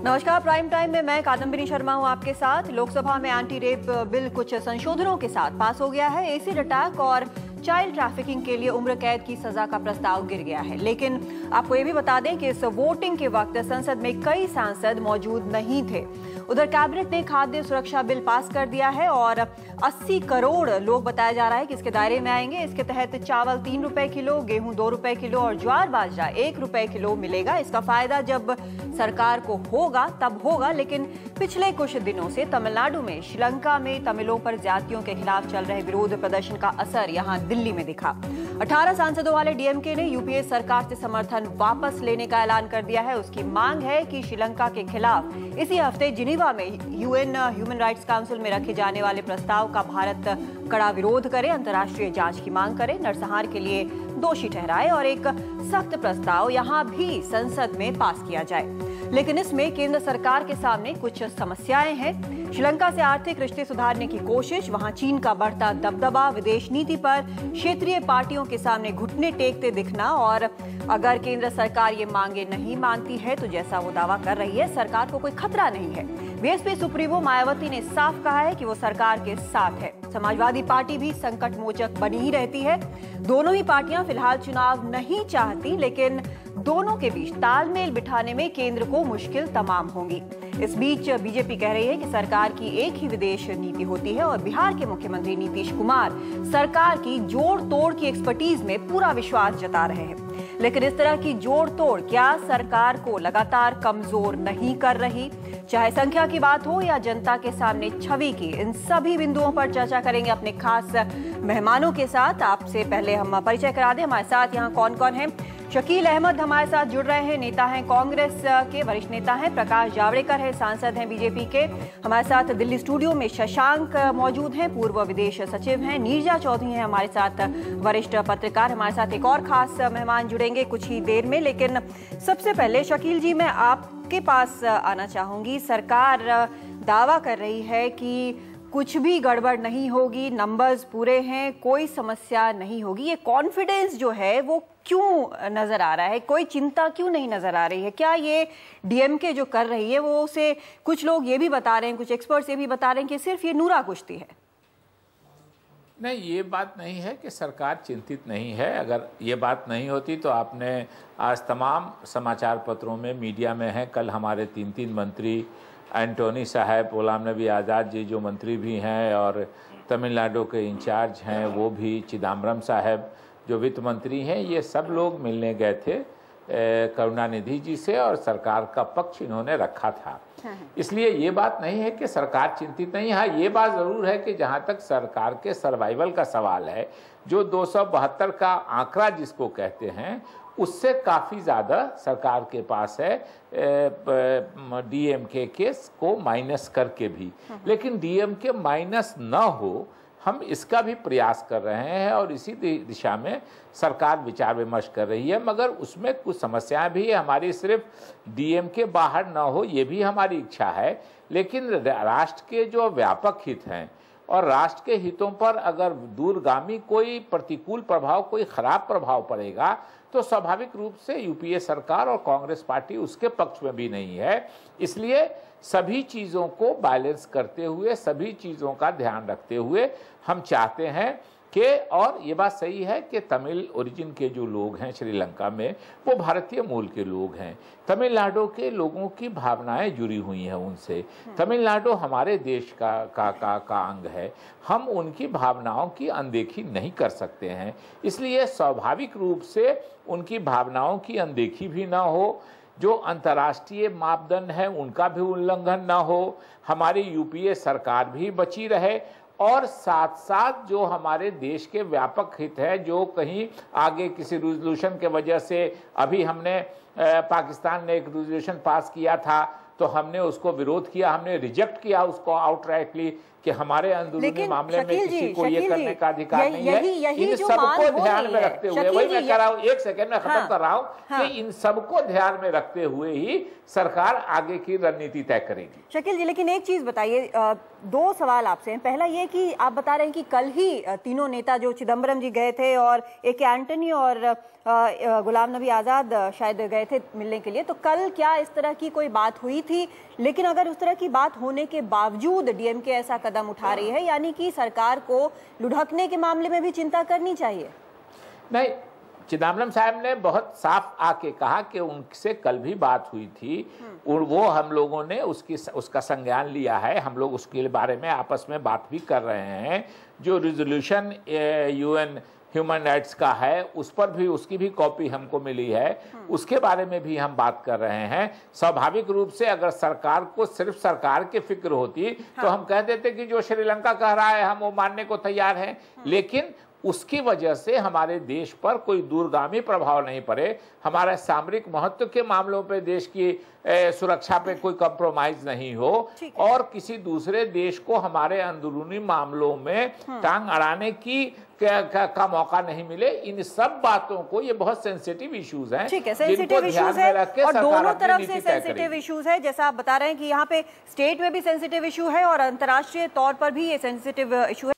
नमस्कार, prime time में मैं कादम्बिनी शर्मा हूं आपके साथ। लोकसभा में एंटी रेप बिल कुछ संशोधनों के साथ पास हो गया है। एसिड अटैक और चाइल्ड ट्रैफिकिंग के लिए उम्र कैद की सजा का प्रस्ताव गिर गया है। लेकिन आपको ये भी बता दें कि इस वोटिंग के वक्त संसद में कई सांसद मौजूद नहीं थे। उधर कैबिनेट ने खाद्य सुरक्षा बिल पास कर दिया है और 80 करोड़ लोग बताया जा रहा है कि इसके दायरे में आएंगे। इसके तहत चावल 3 रुपए किलो, गेहूं 2 रुपए किलो और ज्वार बाजरा 1 रुपए किलो मिलेगा। इसका फायदा जब सरकार को होगा तब होगा, लेकिन पिछले कुछ दिनों से तमिलनाडु में श्रीलंका में तमिलों पर ज्यादतियों के खिलाफ चल रहे विरोध प्रदर्शन का असर यहां दिल्ली में दिखा। 18 सांसदों वाले डीएमके ने यूपीए सरकार से समर्थन वापस लेने का ऐलान कर दिया है। उसकी मांग है कि श्रीलंका के खिलाफ इसी हफ्ते जिनीवा में यूएन ह्यूमन राइट्स काउंसिल में रखे जाने वाले प्रस्ताव का भारत कड़ा विरोध करे, अंतर्राष्ट्रीय जांच की मांग करे, नरसंहार के लिए दोषी ठहराए और एक सख्त प्रस्ताव यहां भी संसद में पास किया जाए। लेकिन इसमें केंद्र सरकार के सामने कुछ समस्याएं हैं। श्रीलंका से आर्थिक रिश्ते सुधारने की कोशिश, वहां चीन का बढ़ता दबदबा, विदेश नीति पर क्षेत्रीय पार्टियों के सामने घुटने टेकते दिखना और अगर केंद्र सरकार ये मांगे नहीं मानती है तो जैसा वो दावा कर रही है सरकार को कोई खतरा नहीं है। बीएसपी सुप्रीमो मायावती ने साफ कहा है कि वो सरकार के साथ है। समाजवादी पार्टी भी संकट मोचक बनी ही रहती है। दोनों ही पार्टियां फिलहाल चुनाव नहीं चाहती, लेकिन दोनों के बीच तालमेल बिठाने में केंद्र को मुश्किल तमाम होंगी। इस बीच बीजेपी कह रही है कि सरकार की एक ही विदेश नीति होती है और बिहार के मुख्यमंत्री नीतीश कुमार सरकार की जोड़ तोड़ की एक्सपर्टीज में पूरा विश्वास जता रहे हैं। लेकिन इस तरह की जोड़ तोड़ क्या सरकार को लगातार कमजोर नहीं कर रही? चाहे संख्या की बात हो या जनता के सामने छवि की, इन सभी बिंदुओं पर चर्चा करेंगे अपने खास मेहमानों के साथ। आपसे पहले हम परिचय करा दें, हमारे साथ यहाँ कौन कौन है। शकील अहमद हमारे साथ जुड़ रहे हैं, नेता हैं कांग्रेस के, वरिष्ठ नेता हैं। प्रकाश जावड़ेकर है, सांसद हैं बीजेपी के। हमारे साथ दिल्ली स्टूडियो में शशांक मौजूद हैं, पूर्व विदेश सचिव हैं। नीरजा चौधरी हैं हमारे साथ, वरिष्ठ पत्रकार। हमारे साथ एक और खास मेहमान जुड़ेंगे कुछ ही देर में, लेकिन सबसे पहले शकील जी मैं आपके पास आना चाहूंगी। सरकार दावा कर रही है कि कुछ भी गड़बड़ नहीं होगी, नंबर्स पूरे हैं, कोई समस्या नहीं होगी। ये कॉन्फिडेंस जो है वो क्यों नजर आ रहा है? कोई चिंता क्यों नहीं नजर आ रही है? क्या ये डीएमके जो कर रही है वो उसे, कुछ लोग ये भी बता रहे हैं, कुछ एक्सपर्ट्स ये भी बता रहे हैं कि सिर्फ ये नूरा कुश्ती है? नहीं, ये बात नहीं है कि सरकार चिंतित नहीं है। अगर ये बात नहीं होती तो आपने आज तमाम समाचार पत्रों में, मीडिया में है, कल हमारे 3 मंत्री, एंटोनी साहब, गुलाम नबी आज़ाद जी जो मंत्री भी हैं और तमिलनाडु के इंचार्ज हैं वो भी, चिदम्बरम साहब जो वित्त मंत्री हैं, ये सब लोग मिलने गए थे करुणानिधि जी से और सरकार का पक्ष इन्होंने रखा था। इसलिए ये बात नहीं है कि सरकार चिंतित नहीं है। हाँ, ये बात ज़रूर है कि जहाँ तक सरकार के सर्वाइवल का सवाल है, जो 272 का आंकड़ा जिसको कहते हैं, उससे काफ़ी ज़्यादा सरकार के पास है डीएमके के को माइनस करके भी। लेकिन डीएमके माइनस न हो, हम इसका भी प्रयास कर रहे हैं और इसी दिशा में सरकार विचार विमर्श कर रही है। मगर उसमें कुछ समस्याएं भी है। हमारी सिर्फ डीएमके बाहर न हो ये भी हमारी इच्छा है, लेकिन राष्ट्र के जो व्यापक हित हैं और राष्ट्र के हितों पर अगर दूरगामी कोई प्रतिकूल प्रभाव, कोई खराब प्रभाव पड़ेगा तो स्वाभाविक रूप से यूपीए सरकार और कांग्रेस पार्टी उसके पक्ष में भी नहीं है। इसलिए सभी चीज़ों को बैलेंस करते हुए, सभी चीज़ों का ध्यान रखते हुए हम चाहते हैं कि, और ये बात सही है कि तमिल ओरिजिन के जो लोग हैं श्रीलंका में, वो भारतीय मूल के लोग हैं। तमिलनाडु के लोगों की भावनाएं जुड़ी हुई हैं उनसे। तमिलनाडु हमारे देश का अंग है। हम उनकी भावनाओं की अनदेखी नहीं कर सकते हैं। इसलिए स्वाभाविक रूप से उनकी भावनाओं की अनदेखी भी ना हो, जो अंतर्राष्ट्रीय मापदंड है उनका भी उल्लंघन ना हो, हमारी यूपीए सरकार भी बची रहे और साथ साथ जो हमारे देश के व्यापक हित है, जो कहीं आगे किसी रेजोल्यूशन के वजह से, अभी हमने पाकिस्तान ने एक रेजोल्यूशन पास किया था तो हमने उसको विरोध किया, हमने रिजेक्ट किया उसको आउटराइटली कि हमारे अंदरूनी मामले में किसी को ये करने का अधिकार नहीं है। इन सबको ध्यान में रखते हुए, वही मैं कह रहा हूँ, एक सेकंड में खत्म कर रहा हूँ कि इन सबको ध्यान में रखते हुए ही सरकार आगे की रणनीति तय करेगी। शकील जी, लेकिन एक चीज बताइए, 2 सवाल आपसे हैं। पहला ये कि आप बता रहे हैं कि कल ही तीनों नेता जो चिदम्बरम जी गए थे और एक एंटनी और गुलाम नबी आजाद शायद गए थे मिलने के लिए, तो कल क्या इस तरह की कोई बात हुई थी? लेकिन अगर उस तरह की बात होने के बावजूद डीएमके ऐसा कदम उठा रही है, यानी कि सरकार को लुढ़कने के मामले में भी चिंता करनी चाहिए। नहीं, चिदम्बरम साहब ने बहुत साफ आके कहा कि उनसे कल भी बात हुई थी और वो हम लोगों ने उसका संज्ञान लिया है। हम लोग उसके बारे में आपस में बात भी कर रहे हैं। जो रिजोल्यूशन यूएन ह्यूमन राइट्स का है उस पर भी उसकी भी कॉपी हमको मिली है, उसके बारे में भी हम बात कर रहे हैं। स्वाभाविक रूप से अगर सरकार को सिर्फ सरकार की फिक्र होती तो हम कह देते कि जो श्रीलंका कह रहा है हम वो मानने को तैयार हैं, लेकिन उसकी वजह से हमारे देश पर कोई दूरगामी प्रभाव नहीं पड़े, हमारे सामरिक महत्व के मामलों पे देश की सुरक्षा पे कोई कंप्रोमाइज नहीं हो और किसी दूसरे देश को हमारे अंदरूनी मामलों में टांग अड़ाने की का मौका नहीं मिले। इन सब बातों को, ये बहुत सेंसिटिव इश्यूज हैं, ठीक है, सेंसिटिव इश्यूज है और दोनों तरफ से सेंसिटिव इश्यूज है। जैसा आप बता रहे हैं कि यहाँ पे स्टेट में भी सेंसिटिव इशू है और अंतर्राष्ट्रीय तौर पर भी ये सेंसिटिव इशू है।